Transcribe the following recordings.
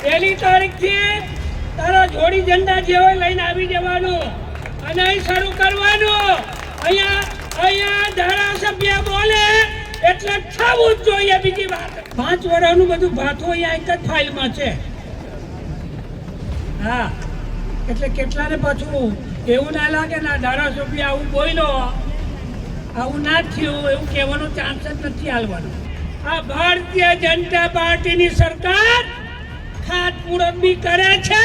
પહેલી તારીખથી તારા જોડી ઝંડા જેવો લઈને આવી જવાનું અને અહીં શરૂ કરવાનું. અહીંયા ધારાસભ્ય બોલે એટલે થવું જ જોઈએ. બીજી વાત 5 વર્ષનું બધું ભાથું અહીંયા એક જ ફાઇલમાં છે. હા, એટલે કેટલાને પાછું એવું ના લાગે ના ધારાસભ્ય આવું બોલ્યો, આવું ના થયું એવું કહેવાનો ચાન્સ જ નથી આલવાનો. આ ભારતીય જનતા પાર્ટીની સરકાર ખાતમુહૂર્ત બી કરે છે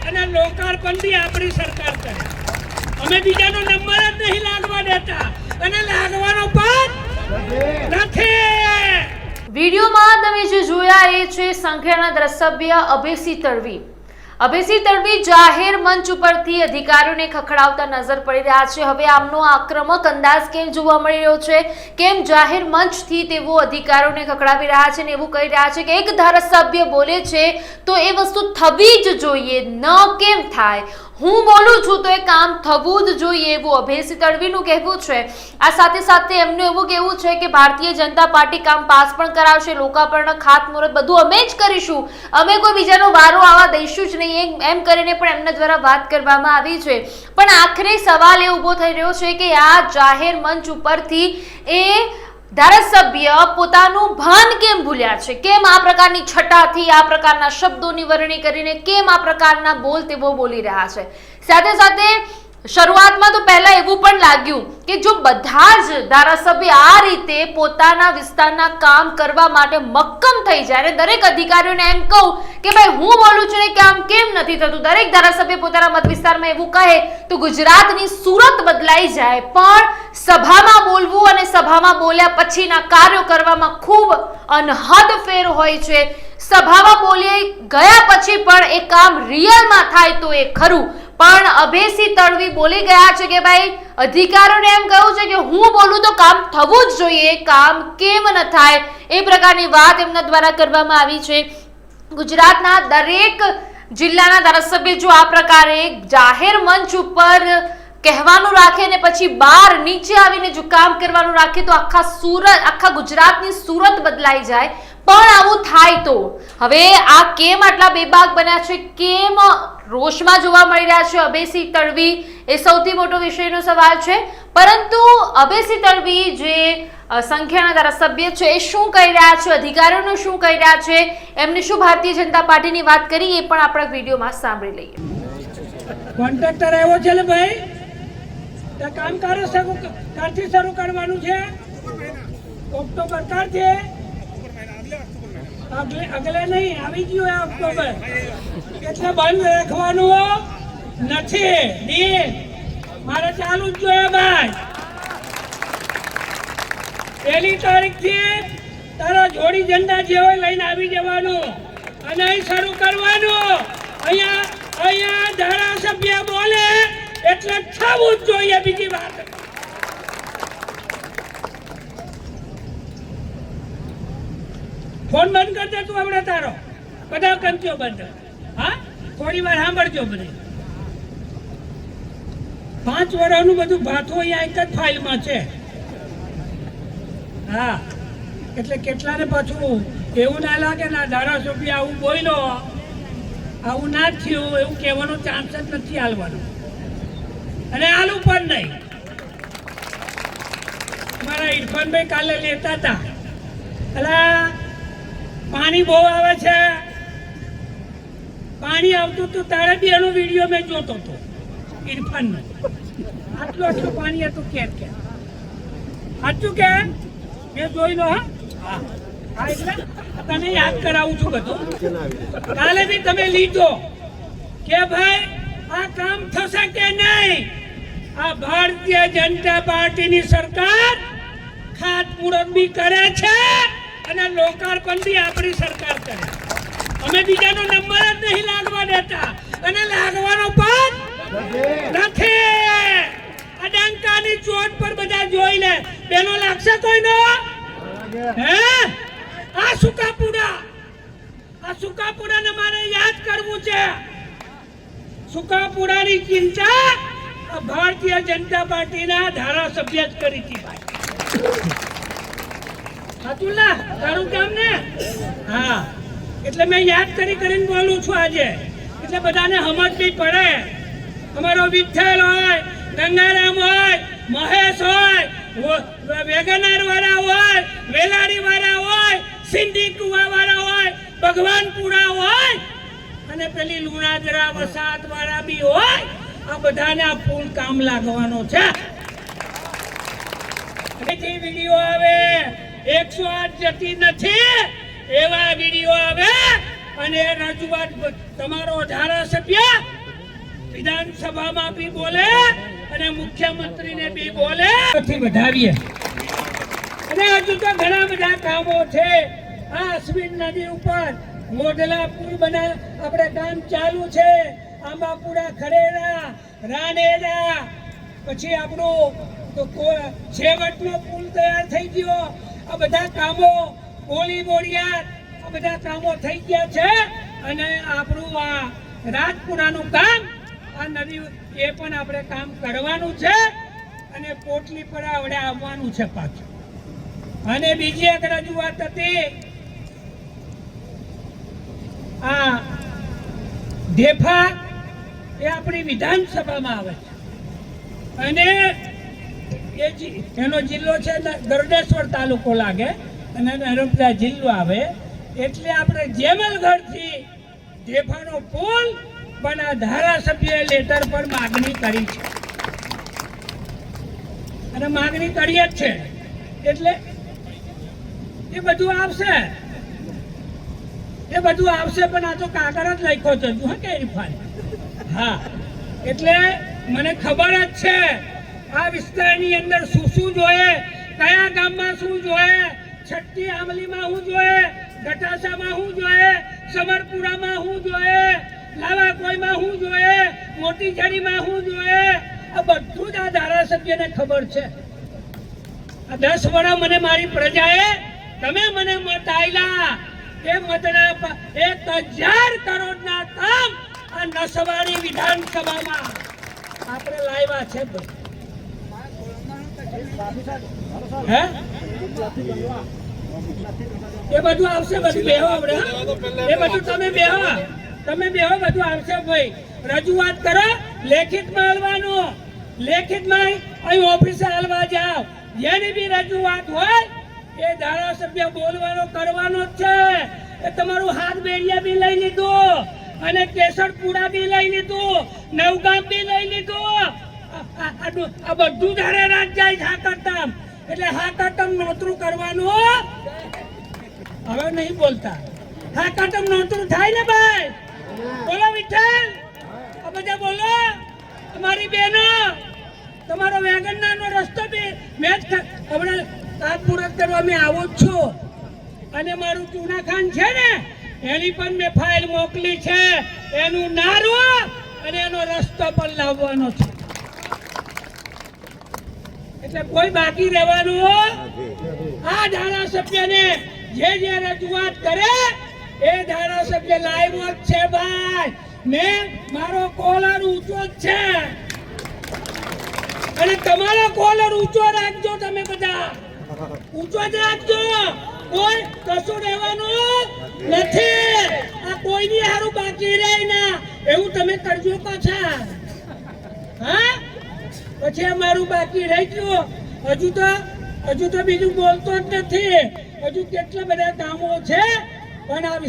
અને લોકાર્પણ બી આપણી સરકાર કરે. અમે બીજાનો નંબર જ નહીં લાગવા દેતા અને લાગવાનો પણ નથી. વિડીયોમાં તમે જે જોયા એ છે સંખ્યાના ધારાસભ્ય અભયસિંહ તડવી. અભયસિંહ તડવી જાહેર મંચ ઉપરથી અધિકારીઓને ખખડાવતા નજર પડી રહ્યા છે. હવે આમનો આક્રમક અંદાજ કેમ જોવા મળી રહ્યો છે, કેમ જાહેર મંચથી તેઓ અધિકારીઓને ખખડાવી રહ્યા છે ને એવું કહી રહ્યા છે કે એક ધારાસભ્ય બોલે છે તો એ વસ્તુ થવી જ જોઈએ, ન કેમ થાય. હું બોલું છું તો એ કામ થવું જ જોઈએ એવું અભયસિંહ તડવીનું કહેવું છે. આ સાથે સાથે એમનું એવું કહેવું છે કે ભારતીય જનતા પાર્ટી કામ પાસ પણ કરાવશે, લોકાર્પણ, ખાતમુહૂર્ત બધું અમે જ કરીશું, અમે કોઈ બીજાનો વારો આવવા દઈશું જ નહીં, એમ કરીને પણ એમના દ્વારા વાત કરવામાં આવી છે. પણ આખરે સવાલ એ ઊભો થઈ રહ્યો છે કે આ જાહેર મંચ ઉપરથી એ ધારાસભ્ય પોતાનું ભાન કેમ ભૂલ્યા છે, કેમ આ પ્રકારની છટાથી આ પ્રકારના શબ્દોની વરણી કરીને કેમ આ પ્રકારના બોલ તેઓ બોલી રહ્યા છે. સાથે સાથે શરૂઆતમાં તો પહેલા એવું પણ લાગ્યું કે જો બધા જ ધારાસભ્ય આ રીતે પોતાના વિસ્તારના કામ કરવા માટે મક્કમ થઈ જાય, દરેક અધિકારીઓને એમ કહું કે ભાઈ હું બોલું છું ને કામ કેમ નથી થતું, દરેક ધારાસભ્ય પોતાના મત વિસ્તારમાં એવું કહે તો ગુજરાતની સુરત બદલાઈ જાય. પણ સભામાં બોલવું અને સભામાં બોલ્યા પછીના કાર્યો કરવામાં ખૂબ અનહદ ફેર હોય છે. સભામાં બોલી ગયા પછી પણ એ કામ રિયલમાં થાય તો એ ખરું. પણ અભયસિંહ તડવી બોલી ગયા છે કે ભાઈ અધિકારીઓને એમ કહ્યું છે કે હું બોલું તો કામ થવું જ જોઈએ, કામ કેમ ન થાય એ પ્રકારની વાત એમના દ્વારા કરવામાં આવી છે. ગુજરાતના દરેક જિલ્લાના ધારાસભ્ય જો આ પ્રકારે જાહેર મંચ ઉપર કહેવાનું રાખે ને પછી બહાર નીચે આવીને જો કામ કરવાનું રાખે તો આખા ગુજરાતની સુરત બદલાઈ જાય. પણ આવું થાય તો હવે આ કેમ આટલા બેબાક બન્યા છે, કેમ રોષમાં જોવા મળી રહ્યા છે અભયસિંહ તડવી, એ સૌથી મોટો વિષયનો સવાલ છે. પરંતુ અભયસિંહ તડવી જે સંખ્યાના ધારાસભ્ય છે એ શું કહી રહ્યા છે, અધિકારીઓનું શું કહી રહ્યા છે, એમને શું ભારતીય જનતા પાર્ટીની વાત કરી એ પણ આપણા વિડીયોમાં સાંભળી લઈએ. કોન્ટ્રાક્ટર આવ્યો છે ને ભાઈ, તે કામ ક્યારથી શરૂ કરવાનું છે? ઓક્ટોબર ક્યારથી? અગલે નહીં, આવી ગયું ઓક્ટોબર. એટલે બંધ રાખવાનું નથી, મારે ચાલુ જ જોઈએ ભાઈ. પહેલી તારીખથી તારા જોડી ઝંડા જેવો લઈને આવી જવાનું અને અહીં શરૂ કરવાનું. અહીંયા ધારાસભ્ય બોલે એટલે થવું જ જોઈએ. બીજી વાત ફોન બંધ કરજે તું હમણાં, તારો બધા કંચો બંધ. હા, થોડી વાર સાંભળજો બધી. 5 વર્ષનું બધું ભાથું અહીંયા એક જ ફાઇલમાં છે. હા, એટલે કેટલાને પાછું એવું ના લાગે ના ધારાસભ્ય આવું બોલ્યો, આવું ના થયું એવું કહેવાનો ચાન્સ જ નથી આલવાનો અને આલું પણ નહીં. મારા ઇરફાનભાઈ કાલે લેતા હતા, અલા પાણી બહુ આવે છે, પાણી આવતું તું તારે બી એનો વિડીયો મેં જોતો હતો ઇરફાનનો. આટલું પાણી હતું કે સાચું કે મેં જોઈ લો. હા, એટલે તને યાદ કરાવું છું બધું. કાલે બી તમે લીધો કે ભાઈ આ કામ થશે કે નહીં. આ ભારતીય જનતા પાર્ટીની સરકાર ખાતમુહૂર્ત બી કરે છે અને લોકાર્પણ બી આપણી સરકાર કરે. અમે બીજાનો નંબર જ નહીં લાગવા દેતા અને લાગવાનો પણ નથી. અડંકાની ચોટ પર બધા જોઈ લે, બેનો લાગશે કોઈનો? હે, આ સુકાપુરાને મારે યાદ કરવું છે. સુકાપુરાની ચિંતા ભારતીય જનતા પાર્ટીના ધારાસભ્ય જ કરી હતી ભાઈ. સાચું ના તારું કામ ને? હા, એટલે મેં યાદ કરીને બોલું છું આજે, એટલે બધાને સમજ બી પડે. અમારો વિઠ્ઠલ હોય, ગંગારામ હોય, મહેશ હોય, વેગનાર વાળા હોય, વેલાડી વાળા હોય, સિંધી કુવા વાળા હોય, ભગવાનપુરા હોય અને પેલી લુણાદરા વસાત વાળા બી હોય, આ બધાને આ પુલ કામ લાગવાનો છે. વિડીયો આવે 108 જતી નથી એવા વિડીયો આવે અને રજૂઆત તમારો ધારાસભ્ય વિધાનસભામાં બી બોલે અને મુખ્યમંત્રીને બી બોલે વધાવીએ. અને હજુ તો ઘણા બધા કામો છે. આ અશ્વિન નદી ઉપર મોઢલા પુલ બના આપણે કામ ચાલુ છે. આંબાપુરા, ખરેડા, રાનેડા, પછી આપણું છેવટનો પુલ તૈયાર થઈ ગયો. આ બધા કામો ગોળી બોળિયાર આ બધા કામો થઈ ગયા છે. અને આપણું આ રાજપુરાનું કામ આ નદી એ પણ આપણે કામ કરવાનું છે અને પોટલી પર આવડે આવવાનું છે પાછું. અને બીજી એક રજૂઆત હતી, આ ઢેફા એ આપણી વિધાનસભામાં આવે છે અને એનો જિલ્લો છે ગરડેશ્વર તાલુકો લાગે અને નર્મદા જિલ્લો આવે. એટલે આપણે જેમલગઢથી ઢેફાનો પુલ પણ આ ધારાસભ્ય લેટર પર માગણી કરી છે અને માગણી કરીએ જ છે. એટલે એ બધું આવશે, એ બધું આવશે, પણ આ તો કાગળ જ લખ્યો છે હા કે ઇરફાન. હા, એટલે મને ખબર જ છે આ વિસ્તારની અંદર શું શું જોઈએ, કયા ગામમાં શું જોઈએ, છઠ્ઠી આમલીમાં શું જોઈએ, ગટાસામાં શું જોઈએ, સમરપુરામાં શું જોઈએ, લાવાકોઈમાં શું જોઈએ, મોટી ઝાડીમાં શું જોઈએ, આ બધું જ આ ધારાસભ્યને ખબર છે. આ 10 વર્ષ મને મારી પ્રજાએ, તમે મને મત આલ્યા એ મતના 1000 કરોડના કામ આ નસવાડી વિધાનસભામાં આપણે લાવ્યા છે. હે એ બધું આવશે, બધું બેહો આપણે, એ બધું તમે બેહો બધું આવશે ભાઈ. રજૂઆત કરો, લેખિતમાં આલવાનું, લેખિતમાં અહીં ઓફિસે આલવા જાવ. જેની બી રજૂઆત હોય એ ધારાસભ્ય બોલવાનો કરવાનો જ છે. એ તમારું હાથ બેડિયા બી લઈ લીધું અને કેસરપુરા બી લઈ લીધું, નવગામ બી લઈ લીધું. આ બધું ધારે રાત જાય હાકરતમ. એટલે હાકરતમ નોતરું કરવાનું હવે નહીં બોલતા. હાકરતમ નોતરું થાય ને ભાઈ. બોલો વિઠ્ઠલ, આ બધા બોલો. તમારી બહેનો, તમારો વેગનનો રસ્તો બી મેં હમણાં તાત્પુરત કરવા મેં આવું જ છું. અને મારું ચૂનાખાન છે ને એની પણ મેં ફાઇલ મોકલી છે. એનું નારું અને એનો રસ્તો પણ લાવવાનો છે. એટલે કોઈ બાકી રહેવાનું આ ધારાસભ્યને જે રજૂઆત કરે એ ધારાસભ્ય લાવ્યો જ છે ભાઈ. મેં મારો કોલર ઊંચો જ છે અને તમારો કોલર ઊંચો રાખજો. તમે બધા ઊંચો જ રાખજો. કોઈ કશું રહેવાનું નથી. આ કોઈની હારું બાકી રહે ના એવું તમે કરજો પાછા. હા, પછી અમારું બાકી રહી ગયું. હજુ તો બીજું બોલતો જ નથી. હજુ કેટલા બધા કામો છે પણ આ